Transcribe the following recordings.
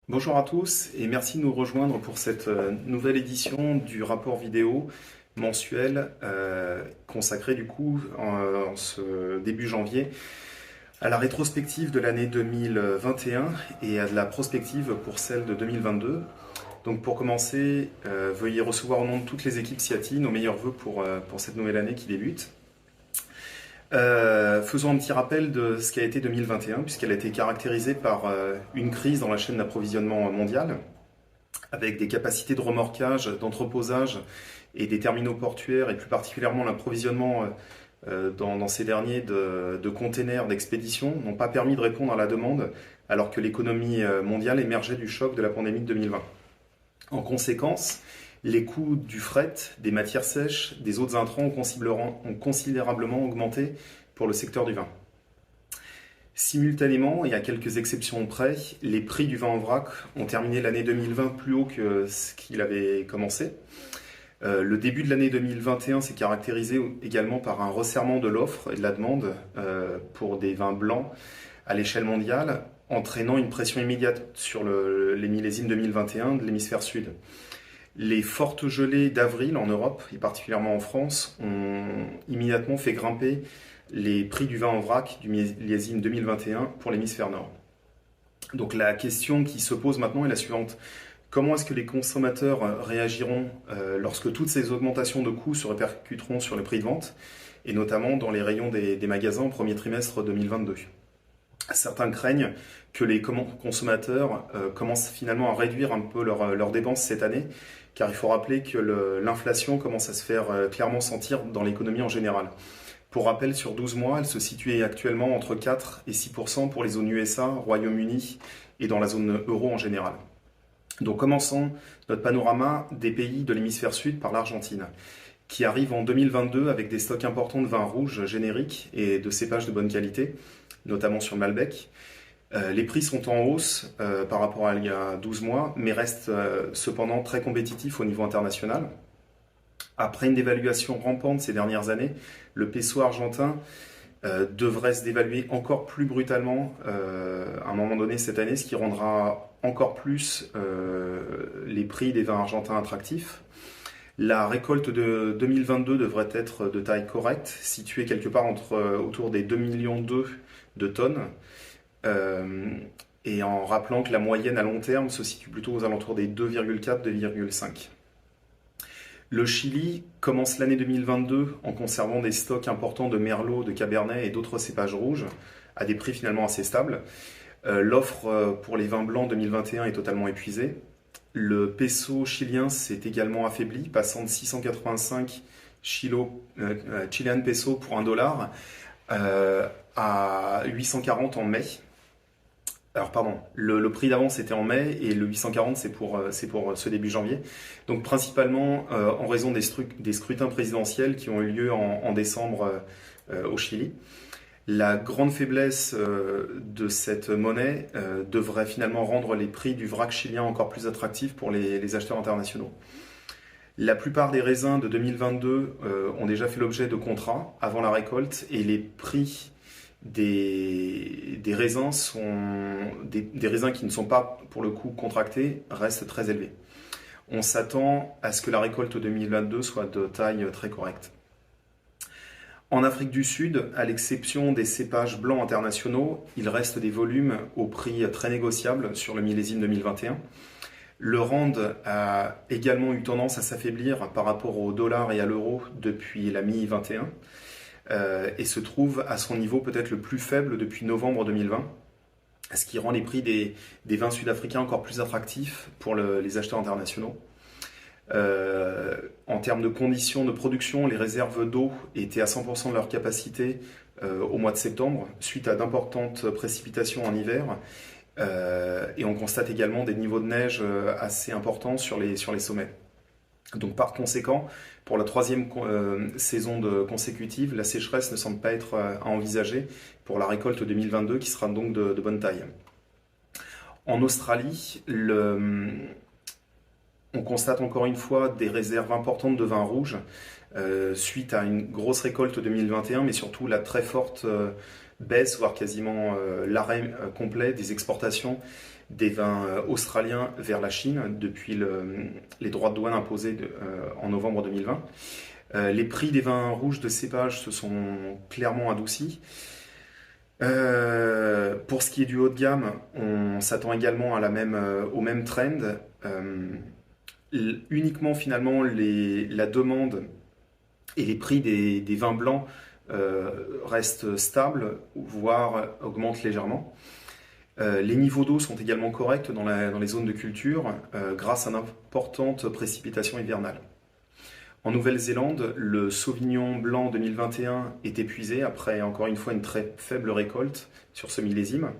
Bonjour à tous et merci de nous rejoindre pour cette nouvelle édition du rapport vidéo mensuel consacré du coup en ce début janvier à la rétrospective de l'année 2021 et à de la prospective pour celle de 2022. Donc pour commencer, veuillez recevoir au nom de toutes les équipes CIATI nos meilleurs vœux pour cette nouvelle année qui débute. Faisons un petit rappel de ce qu'a été 2021, puisqu'elle a été caractérisée par une crise dans la chaîne d'approvisionnement mondiale, avec des capacités de remorquage, d'entreposage et des terminaux portuaires, et plus particulièrement l'approvisionnement dans ces derniers de containers d'expédition, n'ont pas permis de répondre à la demande, alors que l'économie mondiale émergeait du choc de la pandémie de 2020. En conséquence, les coûts du fret, des matières sèches, des autres intrants ont considérablement augmenté pour le secteur du vin. Simultanément, et à quelques exceptions près, les prix du vin en vrac ont terminé l'année 2020 plus haut que ce qu'il avait commencé. Le début de l'année 2021 s'est caractérisé également par un resserrement de l'offre et de la demande pour des vins blancs à l'échelle mondiale, entraînant une pression immédiate sur les millésimes 2021 de l'hémisphère sud. Les fortes gelées d'avril en Europe, et particulièrement en France, ont immédiatement fait grimper les prix du vin en vrac du millésime 2021 pour l'hémisphère nord. Donc la question qui se pose maintenant est la suivante. Comment est-ce que les consommateurs réagiront lorsque toutes ces augmentations de coûts se répercuteront sur le prix de vente, et notamment dans les rayons des magasins au premier trimestre 2022 ? Certains craignent que les consommateurs commencent finalement à réduire un peu leurs dépenses cette année, car il faut rappeler que l'inflation commence à se faire clairement sentir dans l'économie en général. Pour rappel, sur 12 mois, elle se situait actuellement entre 4 et 6% pour les zones USA, Royaume-Uni et dans la zone euro en général. Donc commençons notre panorama des pays de l'hémisphère sud par l'Argentine, qui arrive en 2022 avec des stocks importants de vins rouges génériques et de cépages de bonne qualité, notamment sur Malbec. Les prix sont en hausse par rapport à il y a 12 mois, mais restent cependant très compétitifs au niveau international. Après une dévaluation rampante ces dernières années, le peso argentin devrait se dévaluer encore plus brutalement à un moment donné cette année, ce qui rendra encore plus les prix des vins argentins attractifs. La récolte de 2022 devrait être de taille correcte, située quelque part autour des 2,2 millions de tonnes. Et en rappelant que la moyenne à long terme se situe plutôt aux alentours des 2,4-2,5. Le Chili commence l'année 2022 en conservant des stocks importants de merlot, de cabernet et d'autres cépages rouges à des prix finalement assez stables. L'offre pour les vins blancs 2021 est totalement épuisée. Le peso chilien s'est également affaibli, passant de 685 Chilean pesos pour $1 à 840 en mai. Alors pardon, le prix d'avant c'était en mai et le 840 c'est pour ce début janvier. Donc principalement en raison des scrutins présidentiels qui ont eu lieu en décembre au Chili. La grande faiblesse de cette monnaie devrait finalement rendre les prix du vrac chilien encore plus attractifs pour les acheteurs internationaux. La plupart des raisins de 2022 ont déjà fait l'objet de contrats avant la récolte et les prix des raisins des raisins qui ne sont pas pour le coup contractés restent très élevés. On s'attend à ce que la récolte 2022 soit de taille très correcte. En Afrique du Sud, à l'exception des cépages blancs internationaux, il reste des volumes au prix très négociables sur le millésime 2021. Le rand a également eu tendance à s'affaiblir par rapport au dollar et à l'euro depuis la mi-21 et se trouve à son niveau peut-être le plus faible depuis novembre 2020, ce qui rend les prix des vins sud-africains encore plus attractifs pour les acheteurs internationaux. En termes de conditions de production, les réserves d'eau étaient à 100% de leur capacité au mois de septembre, suite à d'importantes précipitations en hiver. Et on constate également des niveaux de neige assez importants sur les sommets. Donc par conséquent, pour la troisième saison consécutive, la sécheresse ne semble pas être à envisager pour la récolte 2022 qui sera donc de bonne taille. En Australie, on constate encore une fois des réserves importantes de vin rouge suite à une grosse récolte 2021, mais surtout la très forte baisse, voire quasiment l'arrêt complet des exportations des vins australiens vers la Chine depuis les droits de douane imposés en novembre 2020. Les prix des vins rouges de cépage se sont clairement adoucis. Pour ce qui est du haut de gamme, on s'attend également au même trend. Uniquement finalement la demande et les prix des vins blancs restent stables, voire augmentent légèrement. Les niveaux d'eau sont également corrects dans les zones de culture grâce à d'importantes précipitations hivernales. En Nouvelle-Zélande, le Sauvignon blanc 2021 est épuisé après encore une fois une très faible récolte sur ce millésime.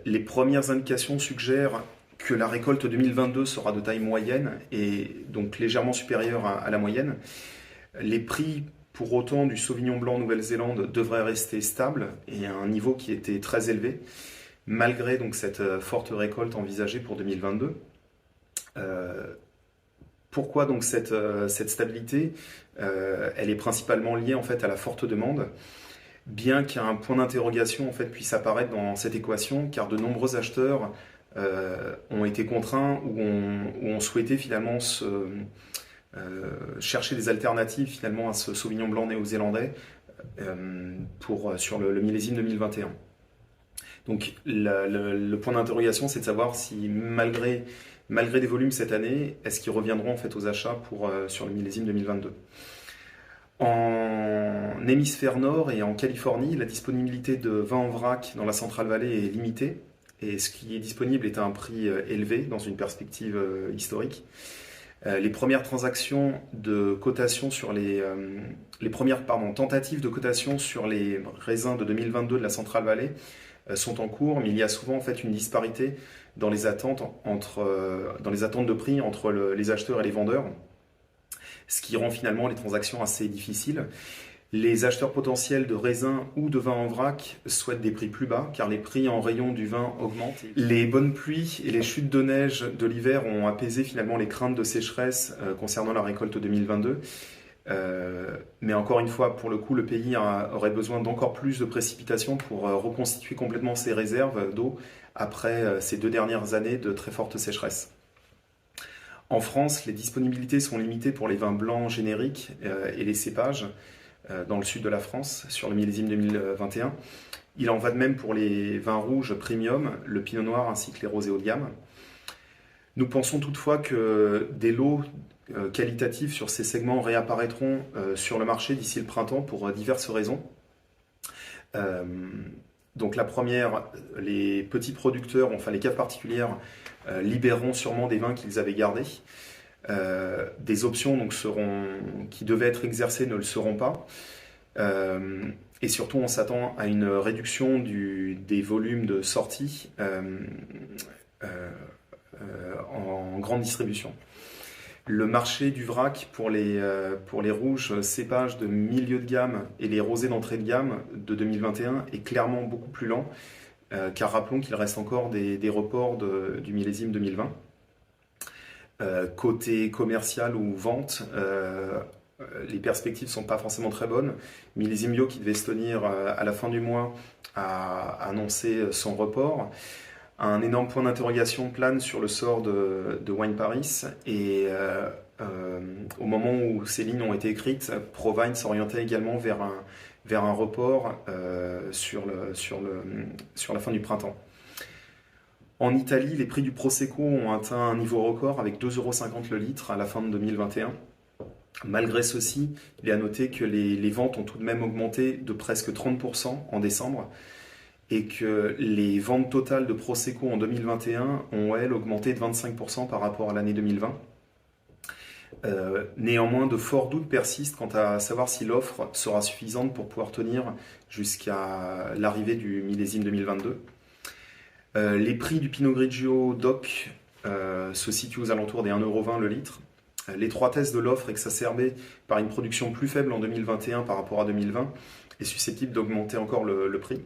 Les premières indications suggèrent que la récolte 2022 sera de taille moyenne et donc légèrement supérieure à la moyenne. Les prix pour autant du Sauvignon blanc Nouvelle-Zélande devraient rester stables et à un niveau qui était très élevé, malgré donc cette forte récolte envisagée pour 2022. Pourquoi donc cette stabilité elle est principalement liée en fait à la forte demande, bien qu'un point d'interrogation en fait puisse apparaître dans cette équation, car de nombreux acheteurs ont été contraints ou ont souhaité finalement chercher des alternatives finalement à ce Sauvignon blanc néo-zélandais sur le millésime 2021. Donc le point d'interrogation, c'est de savoir si malgré des volumes cette année, est-ce qu'ils reviendront en fait aux achats sur le millésime 2022. En hémisphère nord et en Californie, la disponibilité de vin en vrac dans la Central Valley est limitée et ce qui est disponible est à un prix élevé dans une perspective historique. Les premières transactions de cotation tentatives de cotation sur les raisins de 2022 de la Central Valley sont en cours, mais il y a souvent en fait une disparité dans les attentes de prix entre les acheteurs et les vendeurs, ce qui rend finalement les transactions assez difficiles. Les acheteurs potentiels de raisins ou de vin en vrac souhaitent des prix plus bas, car les prix en rayon du vin augmentent. Les bonnes pluies et les chutes de neige de l'hiver ont apaisé finalement les craintes de sécheresse concernant la récolte 2022. Mais encore une fois, pour le coup, le pays aurait besoin d'encore plus de précipitations pour reconstituer complètement ses réserves d'eau après ces 2 dernières années de très forte sécheresse. En France, les disponibilités sont limitées pour les vins blancs génériques et les cépages dans le sud de la France sur le millésime 2021. Il en va de même pour les vins rouges premium, le pinot noir ainsi que les rosés haut de gamme. Nous pensons toutefois que des lots qualitatifs sur ces segments réapparaîtront sur le marché d'ici le printemps pour diverses raisons. Donc la première, les petits producteurs, enfin les caves particulières, libéreront sûrement des vins qu'ils avaient gardés. Des options donc qui devaient être exercées ne le seront pas. Et surtout, on s'attend à une réduction des volumes de sortie en grande distribution. Le marché du vrac pour les rouges cépages de milieu de gamme et les rosés d'entrée de gamme de 2021 est clairement beaucoup plus lent, car rappelons qu'il reste encore des reports du millésime 2020. Côté commercial ou vente, les perspectives ne sont pas forcément très bonnes. Millésime bio qui devait se tenir à la fin du mois a annoncé son report. Un énorme point d'interrogation plane sur le sort de Wine Paris et au moment où ces lignes ont été écrites, ProVine s'orientait également vers un report sur la fin du printemp. En Italie, les prix du Prosecco ont atteint un niveau record avec 2,50 € le litre à la fin de 2021. Malgré ceci, il est à noter que les ventes ont tout de même augmenté de presque 30% en décembre et que les ventes totales de Prosecco en 2021 ont, elles, augmenté de 25% par rapport à l'année 2020. Néanmoins, de forts doutes persistent quant à savoir si l'offre sera suffisante pour pouvoir tenir jusqu'à l'arrivée du millésime 2022. Les prix du Pinot Grigio DOC se situent aux alentours des 1,20 € le litre. L'étroitesse de l'offre exacerbée par une production plus faible en 2021 par rapport à 2020 est susceptible d'augmenter encore le prix.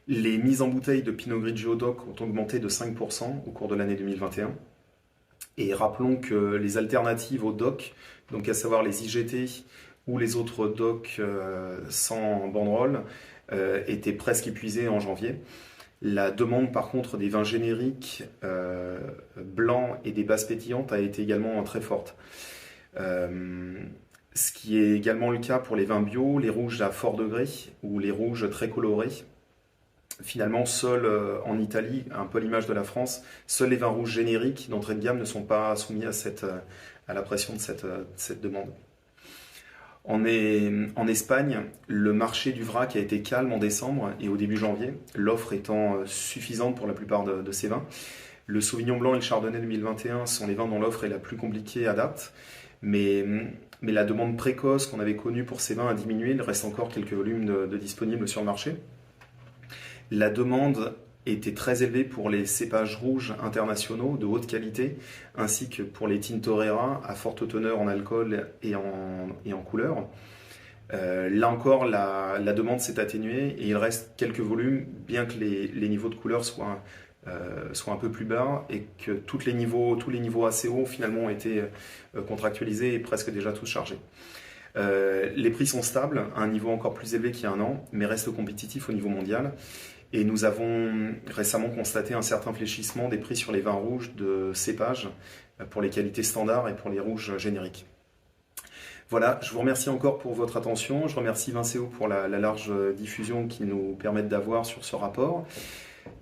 Les mises en bouteille de Pinot Grigio DOC ont augmenté de 5% au cours de l'année 2021. Et rappelons que les alternatives au DOC, donc à savoir les IGT ou les autres DOC sans banderole, étaient presque épuisées en janvier. La demande par contre des vins génériques blancs et des basses pétillantes a été également très forte. Ce qui est également le cas pour les vins bio, les rouges à fort degré ou les rouges très colorés. Finalement, seuls en Italie, un peu l'image de la France, seuls les vins rouges génériques d'entrée de gamme ne sont pas soumis à la pression de cette demande. En Espagne, le marché du vrac a été calme en décembre et au début janvier, l'offre étant suffisante pour la plupart de ces vins. Le Sauvignon blanc et le Chardonnay 2021 sont les vins dont l'offre est la plus compliquée à date, mais la demande précoce qu'on avait connue pour ces vins a diminué, il reste encore quelques volumes de disponibles sur le marché. La demande était très élevée pour les cépages rouges internationaux de haute qualité, ainsi que pour les Tintorera à forte teneur en alcool et en couleur. Là encore, la demande s'est atténuée et il reste quelques volumes, bien que les niveaux de couleur soient un peu plus bas et que tous les niveaux assez hauts finalement ont été contractualisés et presque déjà tous chargés. Les prix sont stables, à un niveau encore plus élevé qu'il y a un an, mais restent compétitifs au niveau mondial. Et nous avons récemment constaté un certain fléchissement des prix sur les vins rouges de cépage pour les qualités standards et pour les rouges génériques. Voilà, je vous remercie encore pour votre attention. Je remercie Vincéo pour la large diffusion qu'il nous permet d'avoir sur ce rapport.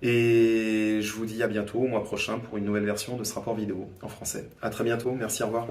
Et je vous dis à bientôt, au mois prochain, pour une nouvelle version de ce rapport vidéo en français. À très bientôt, merci, au revoir.